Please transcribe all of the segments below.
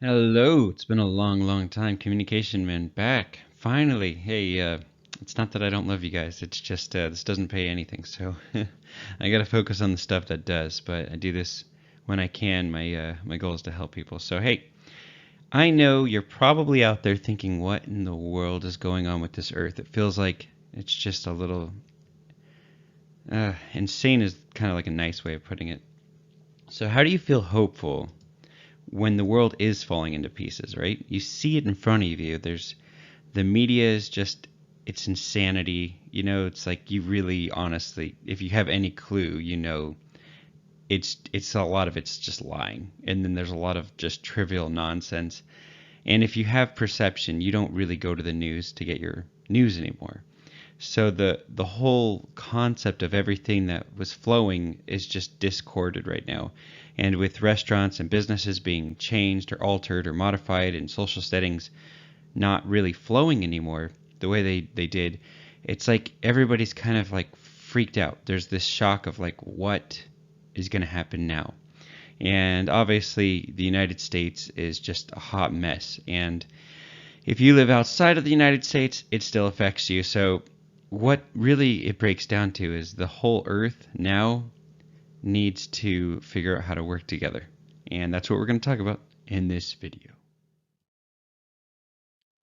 Hello, it's been a long time. Communication man back. Finally. Hey, it's not that I don't love you guys. It's just this doesn't pay anything, so I gotta focus on the stuff that does. But I do this when I can. My goal is to help people. So hey, I know you're probably out there thinking, what in the world is going on with this Earth? It feels like it's just a little insane. Is kind of like a nice way of putting it. So how do you feel hopeful when the world is falling into pieces, right? You see it in front of you. There's the media is just it's insanity. It's like you really honestly, if you have any clue, it's a lot of it's just lying. And then there's a lot of just trivial nonsense. And if you have perception, you don't really go to the news to get your news anymore. So the whole concept of everything that was flowing is just discorded right now. And with restaurants and businesses being changed or altered or modified and social settings not really flowing anymore the way they did, it's like everybody's kind of like freaked out. There's this shock of like what is going to happen now. And obviously the United States is just a hot mess. And if you live outside of the United States, it still affects you. So what really it breaks down to is the whole earth now needs to figure out how to work together. And that's what we're going to talk about in this video.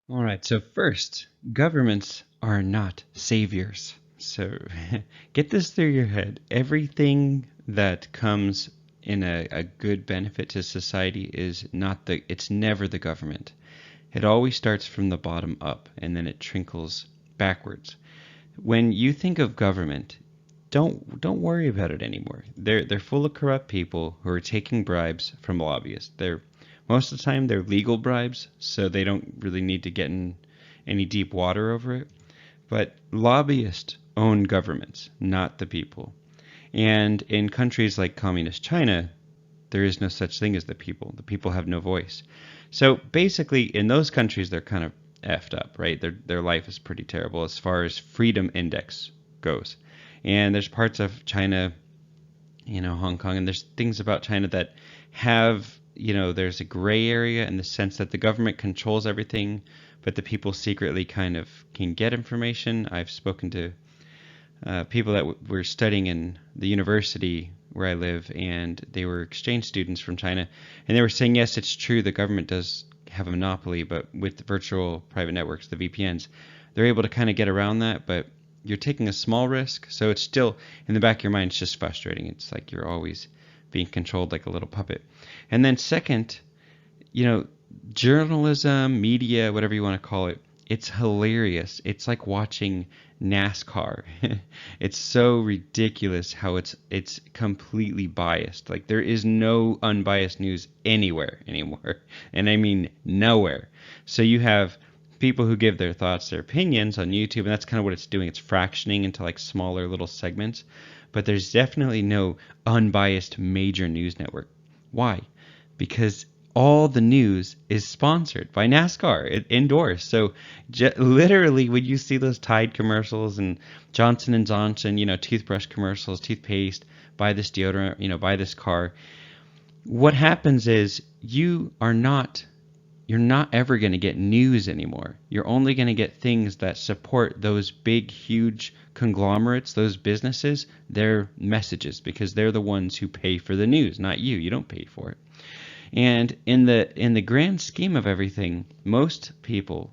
All right, so first, governments are not saviors. So get this through your head. Everything that comes in a good benefit to society is it's never the government. It always starts from the bottom up and then it trickles backwards. When you think of government, don't worry about it anymore. They're full of corrupt people who are taking bribes from lobbyists. Most of the time they're legal bribes, so they don't really need to get in any deep water over it. But lobbyists own governments, not the people. And in countries like communist China, there is no such thing as the people. The people have no voice. So basically, in those countries, they're kind of effed up, right? Their life is pretty terrible as far as freedom index goes. And there's parts of China, Hong Kong, and there's things about China that have, there's a gray area in the sense that the government controls everything, but the people secretly kind of can get information. I've spoken to people that were studying in the university where I live, and they were exchange students from China, and they were saying, yes, it's true, the government does have a monopoly, but with the virtual private networks, the VPNs, they're able to kind of get around that, but you're taking a small risk, so it's still, in the back of your mind, it's just frustrating. It's like you're always being controlled like a little puppet. And then second, journalism, media, whatever you want to call it, it's hilarious. It's like watching NASCAR. It's so ridiculous how it's completely biased. Like there is no unbiased news anywhere anymore. And I mean nowhere. So you have people who give their thoughts, their opinions on YouTube, and that's kind of what it's doing. It's fractioning into like smaller little segments. But there's definitely no unbiased major news network. Why? Because all the news is sponsored by NASCAR, endorsed. So literally when you see those Tide commercials and Johnson & Johnson, toothbrush commercials, toothpaste, buy this deodorant, buy this car, what happens is you're not ever going to get news anymore. You're only going to get things that support those big, huge conglomerates, those businesses, their messages, because they're the ones who pay for the news, not you. You don't pay for it. And in the grand scheme of everything, most people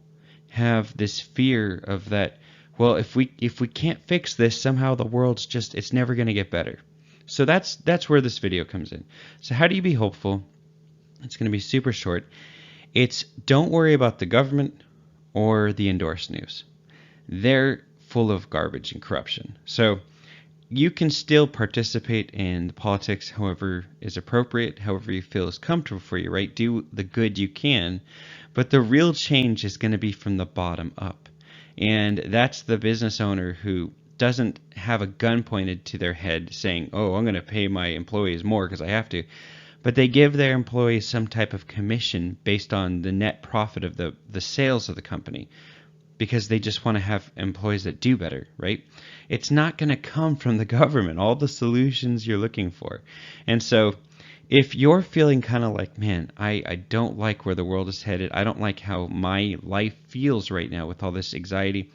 have this fear of that, well, if we can't fix this, somehow the world's it's never going to get better. So that's where this video comes in. So how do you be hopeful? It's going to be super short. It's don't worry about the government or the endorsed news. They're full of garbage and corruption. So you can still participate in politics however is appropriate, however you feel is comfortable for you, right? Do the good you can, but the real change is going to be from the bottom up. And that's the business owner who doesn't have a gun pointed to their head saying, oh, I'm going to pay my employees more because I have to. But they give their employees some type of commission based on the net profit of the sales of the company, because they just want to have employees that do better, right? It's not going to come from the government, all the solutions you're looking for. And so if you're feeling kind of like, man, I don't like where the world is headed, I don't like how my life feels right now with all this anxiety,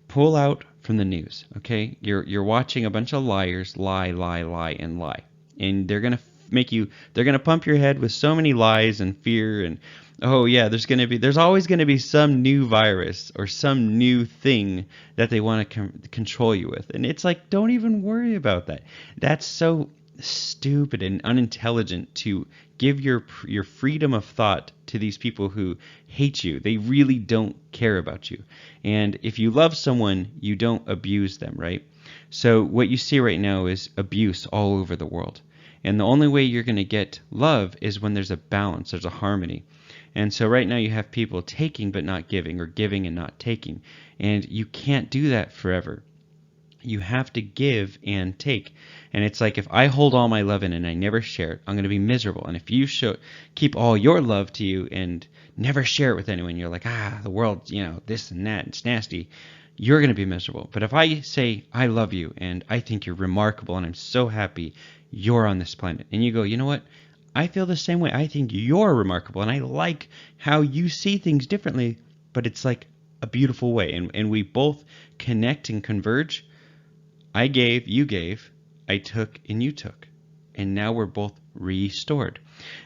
pull out from the news, okay? You're watching a bunch of liars lie, lie, lie, and lie. And they're going to they're going to pump your head with so many lies and fear and, oh yeah, there's always going to be some new virus or some new thing that they want to control you with. And it's like, don't even worry about that. That's so stupid and unintelligent to give your freedom of thought to these people who hate you. They really don't care about you. And if you love someone, you don't abuse them, right? So what you see right now is abuse all over the world. And the only way you're going to get love is when there's a balance, there's a harmony. And so right now you have people taking but not giving, or giving and not taking. And you can't do that forever. You have to give and take. And it's like, if I hold all my love in and I never share it, I'm going to be miserable. And if you keep all your love to you and never share it with anyone, you're like, the world, this and that, it's nasty, you're going to be miserable. But if I say, I love you and I think you're remarkable and I'm so happy you're on this planet, and you go, you know what? I feel the same way. I think you're remarkable and I like how you see things differently, but it's like a beautiful way. And we both connect and converge. I gave, you gave, I took, and you took. And now we're both restored.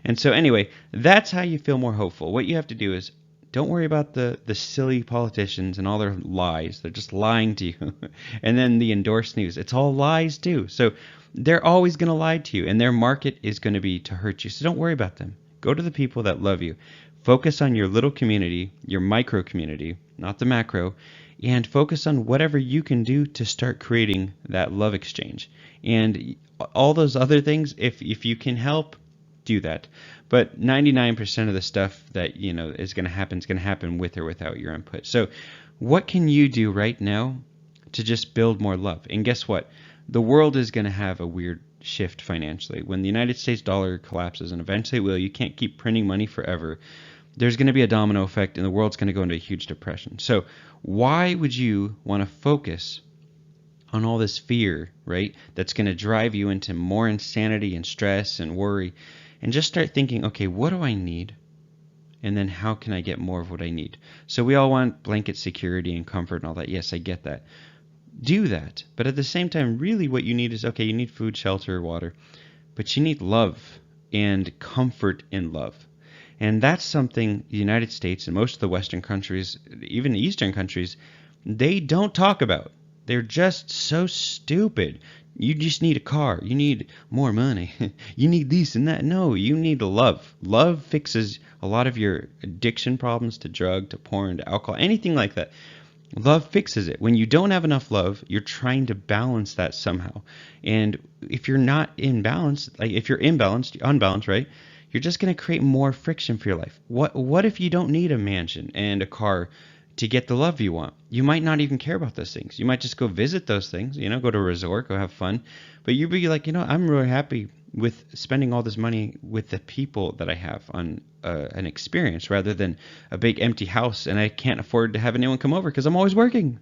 And so anyway, that's how you feel more hopeful. What you have to do is, don't worry about the silly politicians and all their lies. They're just lying to you. And then the endorsed news. It's all lies too. So they're always going to lie to you. And their market is going to be to hurt you. So don't worry about them. Go to the people that love you. Focus on your little community, your micro community, not the macro. And focus on whatever you can do to start creating that love exchange. And all those other things, if you can help, do that. But 99% of the stuff that is going to happen with or without your input. So what can you do right now to just build more love? And guess what? The world is going to have a weird shift financially. When the United States dollar collapses, and eventually it will, you can't keep printing money forever. There's going to be a domino effect and the world's going to go into a huge depression. So why would you want to focus on all this fear, right? That's going to drive you into more insanity and stress and worry, and just start thinking, okay, what do I need? And then how can I get more of what I need? So we all want blanket security and comfort and all that. Yes, I get that. Do that. But at the same time, really what you need is, okay, you need food, shelter, water, but you need love and comfort in love. And that's something the United States and most of the Western countries, even the Eastern countries, they don't talk about. They're just so stupid. You just need a car. You need more money. You need this and that. No, you need love. Love fixes a lot of your addiction problems to drug, to porn, to alcohol, anything like that. Love fixes it. When you don't have enough love, you're trying to balance that somehow. And if you're not in balance, like if you're unbalanced, right? You're just going to create more friction for your life. What if you don't need a mansion and a car to get the love you want? You might not even care about those things. You might just go visit those things, go to a resort, go have fun. But you'd be like, I'm really happy with spending all this money with the people that I have on an experience rather than a big empty house and I can't afford to have anyone come over because I'm always working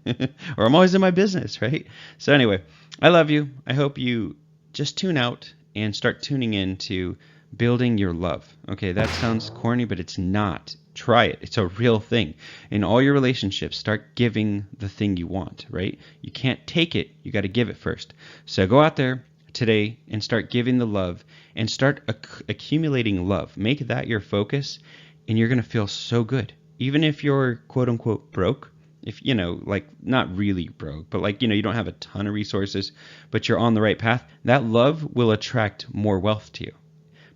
or I'm always in my business, right? So anyway, I love you. I hope you just tune out and start tuning in to building your love. Okay, that sounds corny, but it's not. Try it. It's a real thing. In all your relationships, start giving the thing you want, right? You can't take it. You got to give it first. So go out there today and start giving the love and start accumulating love. Make that your focus and you're going to feel so good. Even if you're quote unquote broke, if like not really broke, but like you don't have a ton of resources, but you're on the right path, that love will attract more wealth to you.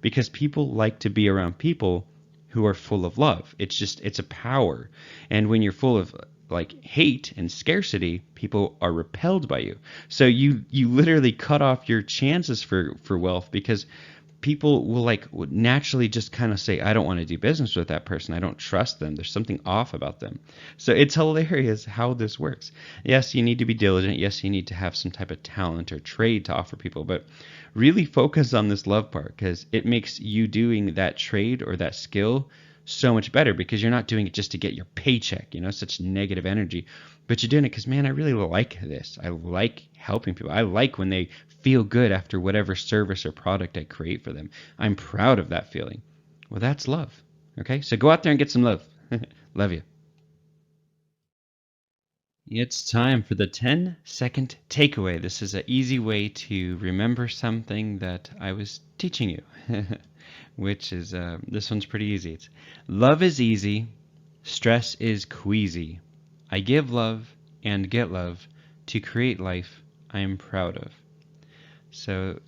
Because people like to be around people who are full of love. It's a power. And when you're full of like hate and scarcity, people are repelled by you. So you literally cut off your chances for wealth because people will naturally just kind of say, I don't want to do business with that person. I don't trust them. There's something off about them. So it's hilarious how this works. Yes, you need to be diligent. Yes, you need to have some type of talent or trade to offer people, but really focus on this love part because it makes you doing that trade or that skill so much better because you're not doing it just to get your paycheck, such negative energy, but you're doing it because, man, I really like this. I like helping people. I like when they feel good after whatever service or product I create for them. I'm proud of that feeling. Well, that's love. Okay, so go out there and get some love. Love you. It's time for the 10-second takeaway. This is an easy way to remember something that I was teaching you, which is this one's pretty easy. It's love is easy, stress is queasy. I give love and get love to create life I am proud of. So,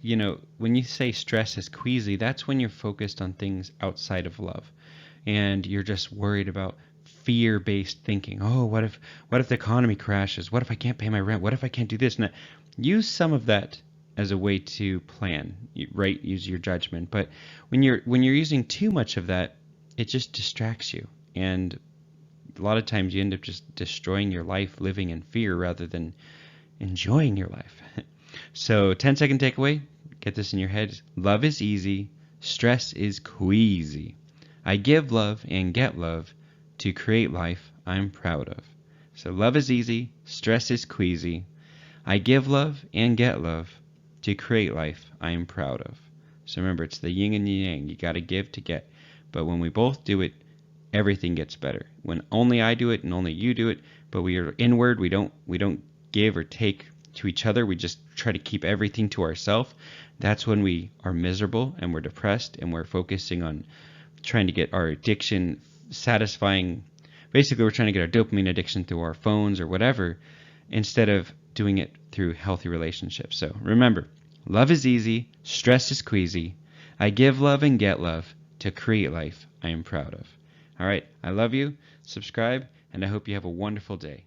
when you say stress is queasy, that's when you're focused on things outside of love and you're just worried about fear-based thinking. Oh, what if the economy crashes? What if I can't pay my rent? What if I can't do this? And that? Use some of that as a way to plan, right? Use your judgment. But when you're using too much of that, it just distracts you. And a lot of times you end up just destroying your life living in fear rather than enjoying your life. So 10-second takeaway, get this in your head. Love is easy, stress is queasy. I give love and get love to create life I'm proud of. So love is easy, stress is queasy. I give love and get love to create life I am proud of. So remember, it's the yin and yang. You got to give to get. But when we both do it, everything gets better. When only I do it and only you do it, but we are inward, we don't give or take to each other, we just try to keep everything to ourselves, that's when we are miserable and we're depressed and we're focusing on trying to get our addiction satisfying. Basically, we're trying to get our dopamine addiction through our phones or whatever instead of doing it through healthy relationships. So remember, love is easy, stress is queasy. I give love and get love to create life I am proud of. All right, I love you, subscribe, and I hope you have a wonderful day.